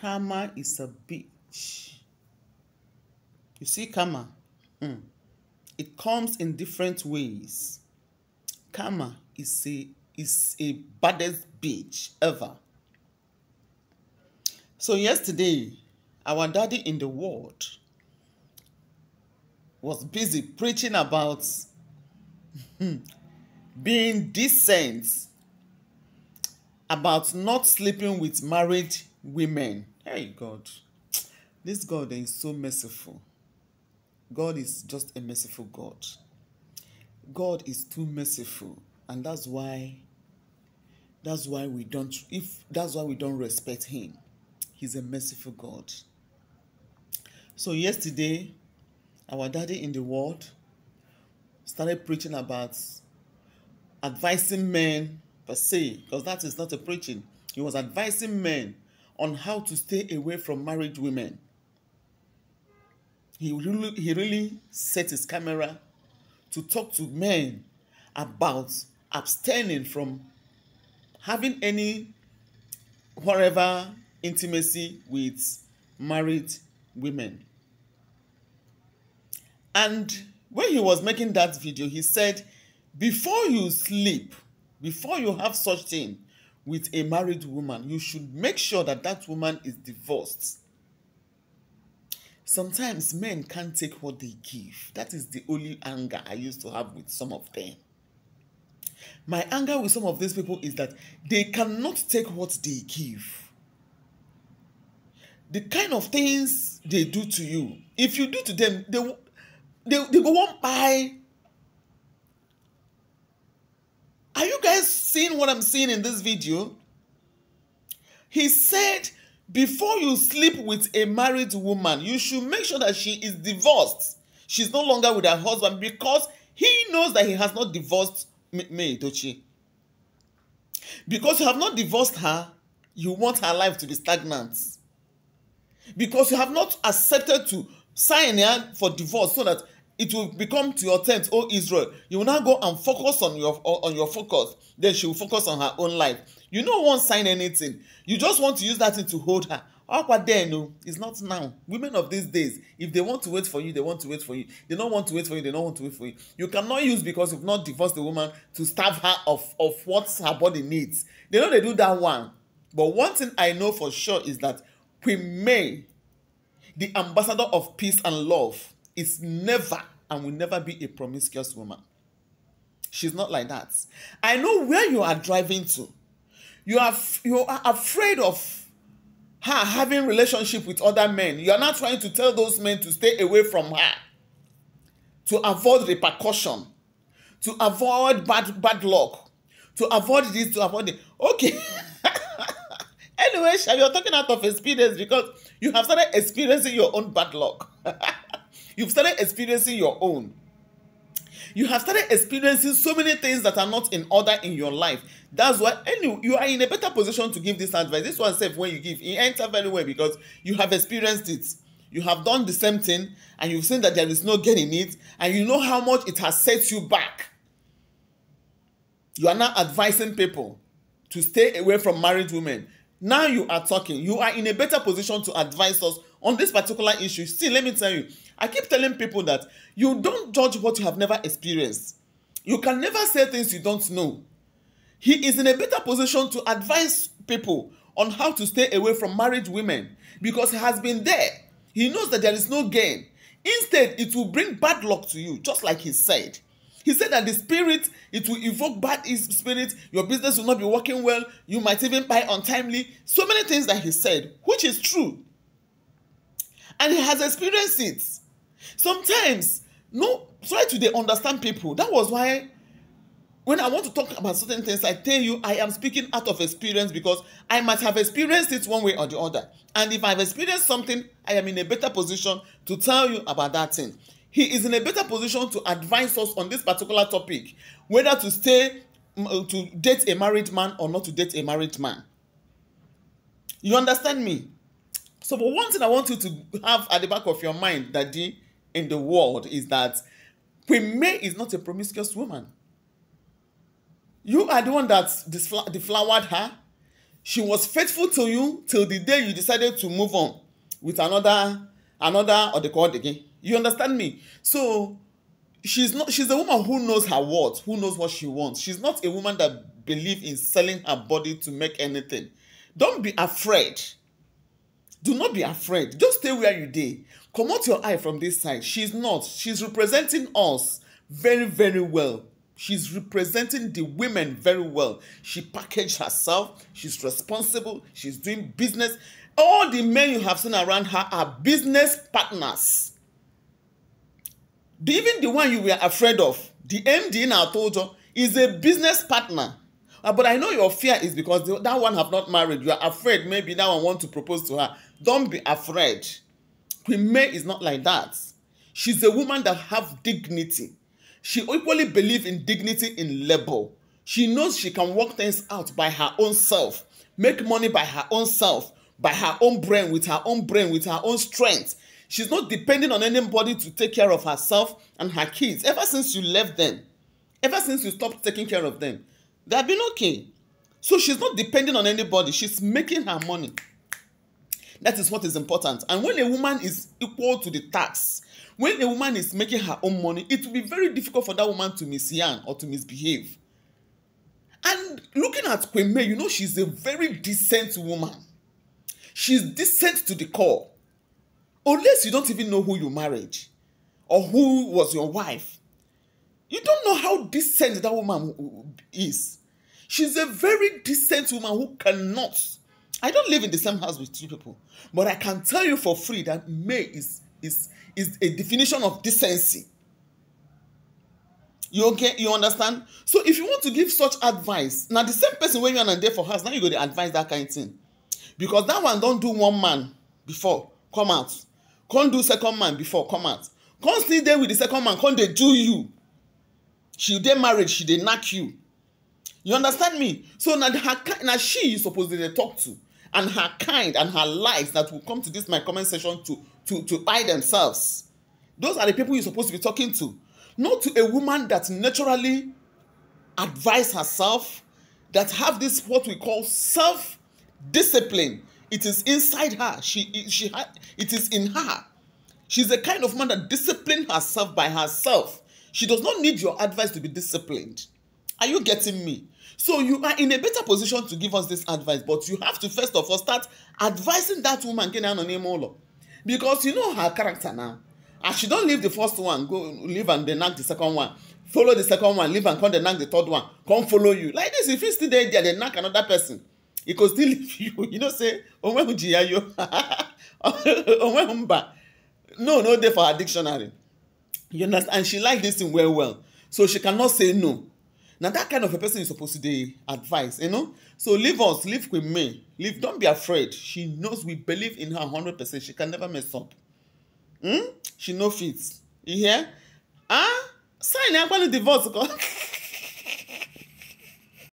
Karma is a bitch. You see, karma, it comes in different ways. Karma is a baddest bitch ever. So yesterday, our daddy in the world was busy preaching about being decent, about not sleeping with married women. Hey God, this God is so merciful. God is just a merciful God. God is too merciful, and that's why we don't respect him. He's a merciful God. So yesterday, our daddy in the world started preaching about advising men per se, because that is not a preaching. He was advising men on how to stay away from married women. He really set his camera to talk to men about abstaining from having any whatever intimacy with married women. And when he was making that video, he said, before you sleep, before you have such thing with a married woman, you should make sure that that woman is divorced. Sometimes men can't take what they give. That is the only anger I used to have with some of them. My anger with some of these people is that they cannot take what they give. The kind of things they do to you, if you do to them, they go on by. Are you guys seeing what I'm seeing in this video? He said, before you sleep with a married woman, you should make sure that she is divorced. She's no longer with her husband, because he knows that he has not divorced May Edochie. Because you have not divorced her, you want her life to be stagnant. Because you have not accepted to sign her for divorce so that it will become to your tent, oh Israel. You will now go and focus on your focus. Then she will focus on her own life. You don't want to sign anything. You just want to use that thing to hold her. No, it's not now. Women of these days, if they want to wait for you, they want to wait for you. They don't want to wait for you, they don't want to wait for you. You cannot use because you've not divorced the woman to starve her of what her body needs. They know they do that one. But one thing I know for sure is that Queen May, the ambassador of peace and love, is never and will never be a promiscuous woman. She's not like that. I know where you are driving to. You are afraid of her having relationship with other men. You are not trying to tell those men to stay away from her, to avoid repercussion, to avoid bad luck, to avoid this, to avoid it. Okay. Anyway, you're talking out of experience because you have started experiencing your own bad luck. You've started experiencing your own. You have started experiencing so many things that are not in order in your life. That's why anyway, you are in a better position to give this advice. This one safe when you give. It enter very well because you have experienced it. You have done the same thing and you've seen that there is no gain in it and you know how much it has set you back. You are now advising people to stay away from married women. Now you are talking. You are in a better position to advise us on this particular issue. See, let me tell you, I keep telling people that you don't judge what you have never experienced. You can never say things you don't know. He is in a better position to advise people on how to stay away from married women because he has been there. He knows that there is no gain. Instead, it will bring bad luck to you, just like he said. He said that the spirit, it will evoke bad spirit, your business will not be working well, you might even buy untimely. So many things that he said, which is true. And he has experienced it. Sometimes, try to understand people. That was why when I want to talk about certain things, I tell you I am speaking out of experience because I might have experienced it one way or the other. And if I've experienced something, I am in a better position to tell you about that thing. He is in a better position to advise us on this particular topic, whether to date a married man or not to date a married man. You understand me? So, but one thing I want you to have at the back of your mind, Daddy, in the world, is that Queen May is not a promiscuous woman. You are the one that deflowered her. She was faithful to you till the day you decided to move on with another or the called again. You understand me? So she's a woman who knows her worth, who knows what she wants. She's not a woman that believes in selling her body to make anything. Don't be afraid. Do not be afraid. Just stay where you dey. Come out your eye from this side. She's not. She's representing us very, very well. She's representing the women very well. She packaged herself. She's responsible. She's doing business. All the men you have seen around her are business partners. Even the one you were afraid of, the MD now told you, is a business partner. But I know your fear is because that one have not married. You are afraid maybe that one want to propose to her. Don't be afraid. Queen May is not like that. She's a woman that have dignity. She equally believes in dignity in labor. She knows she can work things out by her own self, make money by her own self, by her own brain, with her own strength. She's not depending on anybody to take care of herself and her kids. Ever since you left them, ever since you stopped taking care of them, they have been okay. So she's not depending on anybody. She's making her money. That is what is important. And when a woman is equal to the tax, when a woman is making her own money, it will be very difficult for that woman to misyan or to misbehave. And looking at Queen May, you know she's a very decent woman. She's decent to the core. Unless you don't even know who you married or who was your wife. You don't know how decent that woman is. She's a very decent woman who cannot. I don't live in the same house with two people, but I can tell you for free that May is a definition of decency. You okay? You understand? So if you want to give such advice, now the same person when you're on a date for house, now you go to advise that kind of thing. Because that one don't do one man before, come out. Can't do second man before, come out. Can't stay there with the second man, can't they do you? She dey married, she dey knock you. You understand me? So now she is supposed to talk to, and her kind and her likes that will come to this my comment section to buy themselves. Those are the people you're supposed to be talking to. Not to a woman that naturally advise herself, that have this what we call self-discipline. It is inside her. It is in her. She's the kind of woman that disciplines herself by herself. She does not need your advice to be disciplined. Are you getting me? So you are in a better position to give us this advice, but you have to first of all start advising that woman because you know her character now. As she don't leave the first one, go leave and then knock the second one. Follow the second one, leave and come then knock the third one. Come follow you. Like this, if you still there, they knock another person. It could still leave you. You know, say, no, there for her dictionary. You understand? And she like this thing well. So she cannot say no. Now that kind of a person is supposed to advise, you know. So leave Queen May. Don't be afraid. She knows we believe in her 100%. She can never mess up. She no fits. You hear? Sign. I'm going to divorce.